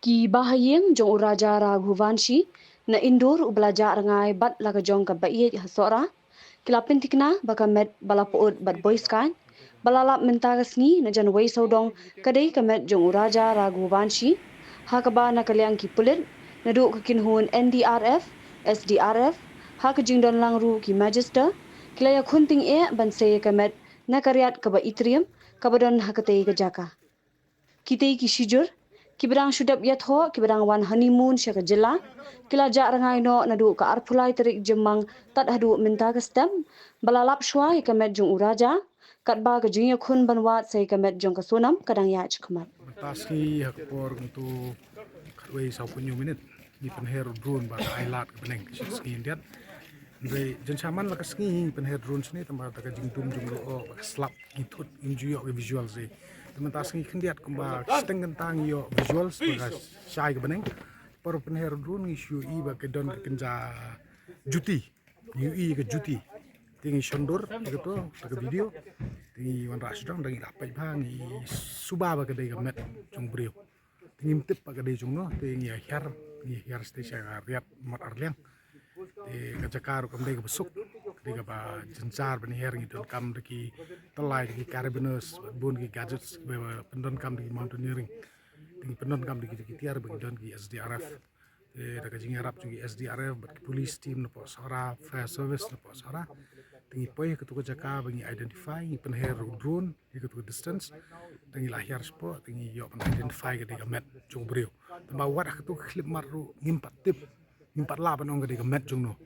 Ki bahayeng jong Raja Raghuvanshi na indur u belajar rangai bat laga jong ka baiye hasora kilapin tikna baka met balapuut bat boys kan balalap mentagasni na janway saudong kadai ka met jong Raja Raghuvanshi hakaba na kalyang ki pulit na du ka kinhun NDRF SDRF hak jingdon langru ki magister kilaya khunting e ban se ka met na karyat ka ba itrium kabadon hakate ka jaka kitei ki shijur kibrang shudap yatho kibrang wan honeymoon syaka jela kila jak rangai no nadu ka arpulai terik jemang tat hadu minta ka stem balalap shwa ka met jong uraja kat ba ka jingya khun banwat sai ka met jong ka sonam kadang ya chkmat Taski hakpor untuk karway sa punyo minit di penher drone ba ailat ke beneng ski indian dari jensaman la ski penher drone sini tambah ta jing dum jung lo slap gitut injuyo ke visual sih teman taski kendiat kumba steng kentang yo visuals ba sai ke beneng per penher drone isu i ba ke don kenja juti ui ke juti tinggi sondor gitu ke video tinggi wan ras dong dangi dapat bang i suba ba ke dei met jung brio tinggi tip ba ke dei jung no tinggi hiar station riat mat arliang te kajakar kam dei besuk dei ba jencar ben her gitu kam deki telai deki carabiners bun ki gadgets pendon kam deki mountaineering tinggi pendon kam deki tiar bagi don ki SDRF daga jing Arab juga SDRF bagi police team na po sara fire service na po sara tingi poy ketuka jaka bagi identify penher drone ketuka distance tingi lahir spo tingi yo pen identify ke diga met jung brio tamba wat ketuka klip maru ngimpat la panong ke diga met jung no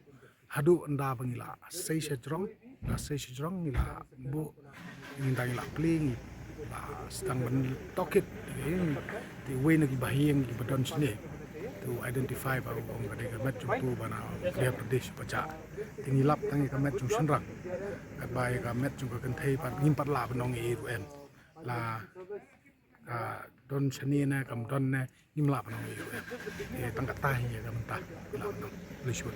hadu anda bagi la sei sejrong ila bu ngindang ila pling la stang ben tokit di way nagi bahiyeng di badan sini to identify baru orang kadang kamet jumpu bana dia pradesh baca tinggi lap tangi kamet jum senrang kat bae kamet jum ka kenthei par ngimpat la benong e ru la don sani na kam don na ngimla benong e ru tangkat tahi ya kam tah la benong lishut